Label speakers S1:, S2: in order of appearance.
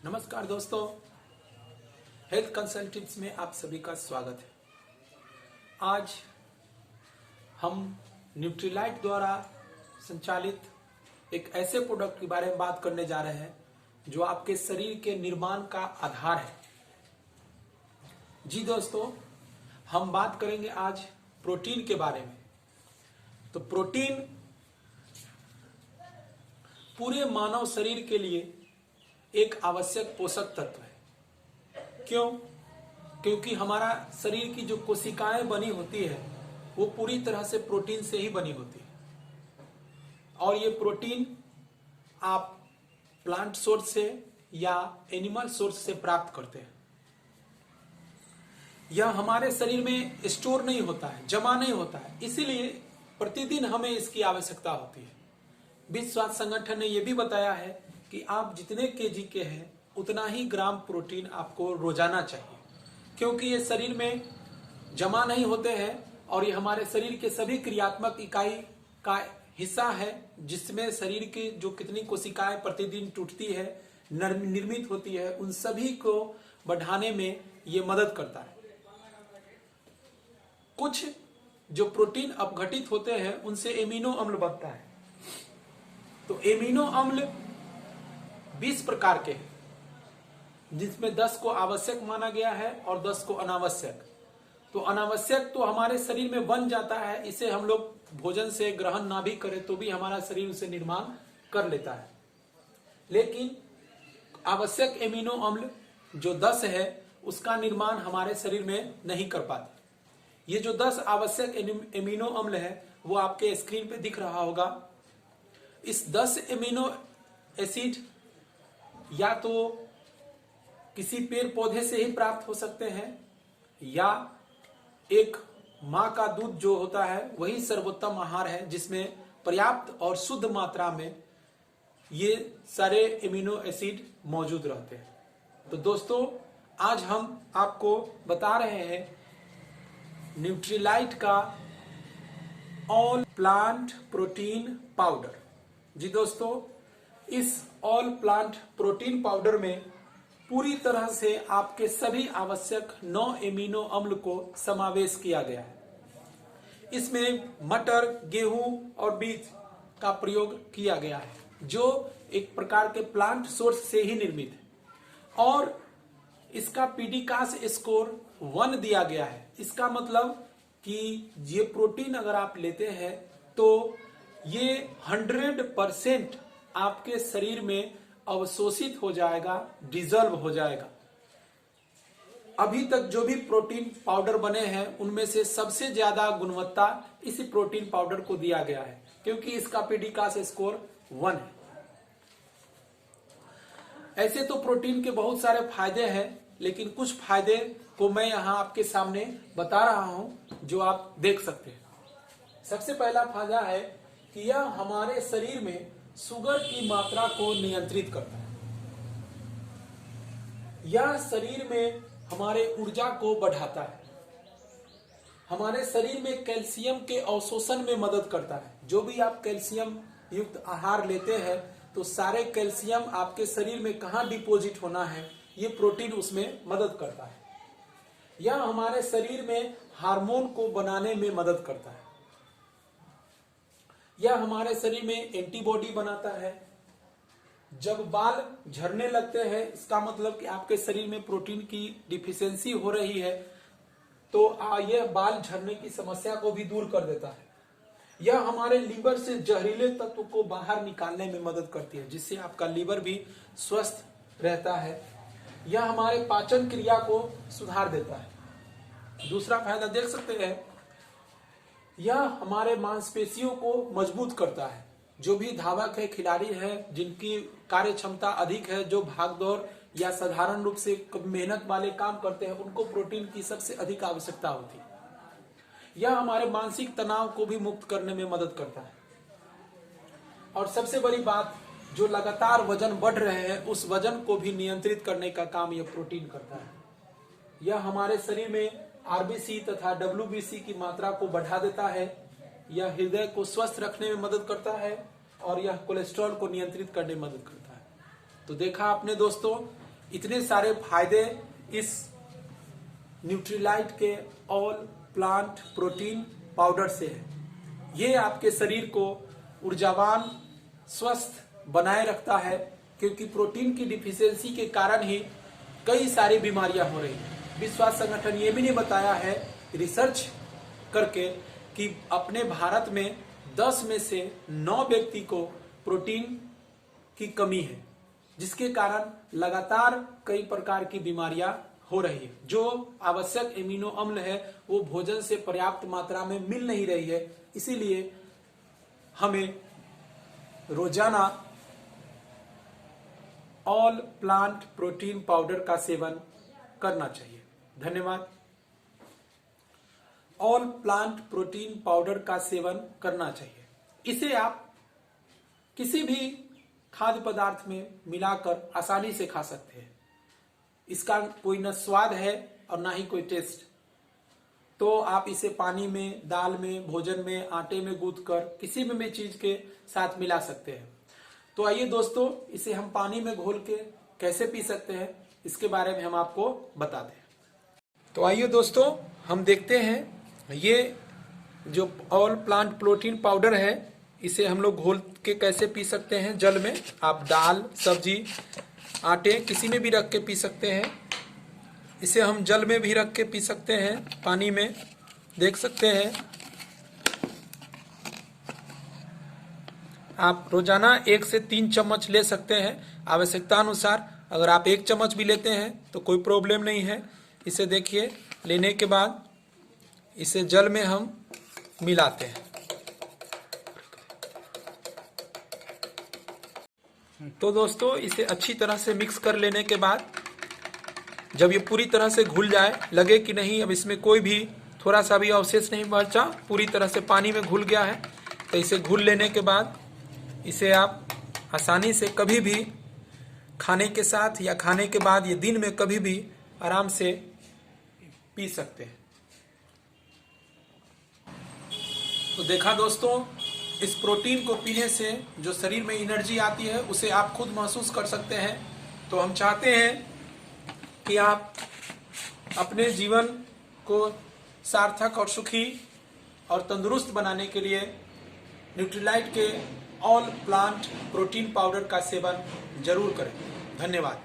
S1: नमस्कार दोस्तों, health consultants में आप सभी का स्वागत है। आज हम न्यूट्रीलाइट द्वारा संचालित एक ऐसे प्रोडक्ट के बारे में बात करने जा रहे हैं जो आपके शरीर के निर्माण का आधार है। जी दोस्तों, हम बात करेंगे आज प्रोटीन के बारे में। तो प्रोटीन पूरे मानव शरीर के लिए एक आवश्यक पोषक तत्व है। क्यों? क्योंकि हमारा शरीर की जो कोशिकाएं बनी होती है वो पूरी तरह से प्रोटीन से ही बनी होती है। और ये प्रोटीन आप प्लांट सोर्स से या एनिमल सोर्स से प्राप्त करते हैं। यह हमारे शरीर में स्टोर नहीं होता है, जमा नहीं होता है, इसीलिए प्रतिदिन हमें इसकी आवश्यकता होती है। विश्व स्वास्थ्य संगठन ने यह भी बताया है कि आप जितने केजी के हैं उतना ही ग्राम प्रोटीन आपको रोजाना चाहिए, क्योंकि ये शरीर में जमा नहीं होते हैं और ये हमारे शरीर के सभी क्रियात्मक इकाई का हिस्सा है, जिसमें शरीर की जो कितनी कोशिकाएं प्रतिदिन टूटती है, निर्मित होती है, उन सभी को बढ़ाने में ये मदद करता है। कुछ जो प्रोटीन अपघटित होते हैं उनसे एमिनो अम्ल बनता है। तो एमिनो अम्ल 20 प्रकार के हैं, जिसमें 10 को आवश्यक माना गया है और 10 को अनावश्यक। तो अनावश्यक तो हमारे शरीर में बन जाता है, इसे हम लोग भोजन से ग्रहण ना भी करें तो भी हमारा शरीर उसे निर्माण कर लेता है। लेकिन आवश्यक एमिनो अम्ल जो 10 है उसका निर्माण हमारे शरीर में नहीं कर पाते। ये जो 10 आवश्यक एमिनो अम्ल है वो आपके स्क्रीन पे दिख रहा होगा। इस 10 एमिनो एसिड या तो किसी पेड़ पौधे से ही प्राप्त हो सकते हैं या एक मां का दूध जो होता है वही सर्वोत्तम आहार है, जिसमें पर्याप्त और शुद्ध मात्रा में ये सारे एमिनो एसिड मौजूद रहते हैं। तो दोस्तों, आज हम आपको बता रहे हैं न्यूट्रीलाइट का ऑल प्लांट प्रोटीन पाउडर। जी दोस्तों, इस ऑल प्लांट प्रोटीन पाउडर में पूरी तरह से आपके सभी आवश्यक 9 एमिनो अम्ल को समावेश किया गया है। इसमें मटर, गेहूं और बीज का प्रयोग किया गया है, जो एक प्रकार के प्लांट सोर्स से ही निर्मित है। और इसका पीडीकास स्कोर 1 दिया गया है। इसका मतलब कि ये प्रोटीन अगर आप लेते हैं तो ये 100% आपके शरीर में अवशोषित हो जाएगा, डिजॉल्व हो जाएगा। अभी तक जो भी प्रोटीन पाउडर बने हैं उनमें से सबसे ज्यादा गुणवत्ता इसी प्रोटीन पाउडर को दिया गया है, क्योंकि इसका पीडीकास स्कोर 1 है। ऐसे तो प्रोटीन के बहुत सारे फायदे हैं, लेकिन कुछ फायदे को मैं यहां आपके सामने बता रहा हूं जो आप देख सकते हैं। सबसे पहला फायदा है कि यह हमारे शरीर में शुगर की मात्रा को नियंत्रित करता है। यह शरीर में हमारे ऊर्जा को बढ़ाता है। हमारे शरीर में कैल्शियम के अवशोषण में मदद करता है। जो भी आप कैल्शियम युक्त आहार लेते हैं तो सारे कैल्शियम आपके शरीर में कहां डिपोजिट होना है, ये प्रोटीन उसमें मदद करता है। यह हमारे शरीर में हार्मोन को बनाने में मदद करता है। यह हमारे शरीर में एंटीबॉडी बनाता है। जब बाल झड़ने लगते हैं, इसका मतलब कि आपके शरीर में प्रोटीन की डिफिशियंसी हो रही है, तो यह बाल झड़ने की समस्या को भी दूर कर देता है। यह हमारे लीवर से जहरीले तत्व को बाहर निकालने में मदद करती है, जिससे आपका लीवर भी स्वस्थ रहता है। यह हमारे पाचन क्रिया को सुधार देता है। दूसरा फायदा देख सकते हैं, यह हमारे मांसपेशियों को मजबूत करता है। जो भी धावक है, खिलाड़ी है, जिनकी कार्य क्षमता अधिक है, जो भाग दौड़ या साधारण रूप से मेहनत वाले काम करते हैं, उनको प्रोटीन की सबसे अधिक आवश्यकता होती है। यह हमारे मानसिक तनाव को भी मुक्त करने में मदद करता है। और सबसे बड़ी बात, जो लगातार वजन बढ़ रहे हैं उस वजन को भी नियंत्रित करने का काम यह प्रोटीन करता है। यह हमारे शरीर में आरबीसी तथा डब्ल्यूबीसी की मात्रा को बढ़ा देता है। यह हृदय को स्वस्थ रखने में मदद करता है और यह कोलेस्ट्रॉल को नियंत्रित करने में मदद करता है। तो देखा आपने दोस्तों, इतने सारे फायदे इस न्यूट्रीलाइट के ऑल प्लांट प्रोटीन पाउडर से है। ये आपके शरीर को ऊर्जावान स्वस्थ बनाए रखता है, क्योंकि प्रोटीन की डिफिशियंसी के कारण ही कई सारी बीमारियां हो रही हैं। विश्व स्वास्थ्य संगठन ये भी नहीं बताया है रिसर्च करके कि अपने भारत में 10 में से 9 व्यक्ति को प्रोटीन की कमी है, जिसके कारण लगातार कई प्रकार की बीमारियां हो रही है। जो आवश्यक एमिनो अम्ल है वो भोजन से पर्याप्त मात्रा में मिल नहीं रही है, इसीलिए हमें रोजाना ऑल प्लांट प्रोटीन पाउडर का सेवन करना चाहिए। धन्यवाद। ऑल प्लांट प्रोटीन पाउडर का सेवन करना चाहिए। इसे आप किसी भी खाद्य पदार्थ में मिलाकर आसानी से खा सकते हैं। इसका कोई न स्वाद है और ना ही कोई टेस्ट। तो आप इसे पानी में, दाल में, भोजन में, आटे में गूंथकर किसी भी चीज के साथ मिला सकते हैं। तो आइए दोस्तों, इसे हम पानी में घोल के कैसे पी सकते हैं इसके बारे में हम आपको बता दें। तो आइए दोस्तों, हम देखते हैं ये जो ऑल प्लांट प्रोटीन पाउडर है इसे हम लोग घोल के कैसे पी सकते हैं जल में। आप दाल, सब्जी, आटे किसी में भी रख के पी सकते हैं। इसे हम जल में भी रख के पी सकते हैं, पानी में देख सकते हैं। आप रोजाना 1 से 3 चम्मच ले सकते हैं आवश्यकता अनुसार। अगर आप 1 चम्मच भी लेते हैं तो कोई प्रॉब्लम नहीं है। इसे देखिए, लेने के बाद इसे जल में हम मिलाते हैं। तो दोस्तों, इसे अच्छी तरह से मिक्स कर लेने के बाद जब ये पूरी तरह से घुल जाए, लगे कि नहीं अब इसमें कोई भी थोड़ा सा भी अवशेष नहीं बचा, पूरी तरह से पानी में घुल गया है, तो इसे घुल लेने के बाद इसे आप आसानी से कभी भी खाने के साथ या खाने के बाद या दिन में कभी भी आराम से पी सकते हैं। तो देखा दोस्तों, इस प्रोटीन को पीने से जो शरीर में एनर्जी आती है उसे आप खुद महसूस कर सकते हैं। तो हम चाहते हैं कि आप अपने जीवन को सार्थक और सुखी और तंदुरुस्त बनाने के लिए न्यूट्रीलाइट के ऑल प्लांट प्रोटीन पाउडर का सेवन जरूर करें। धन्यवाद।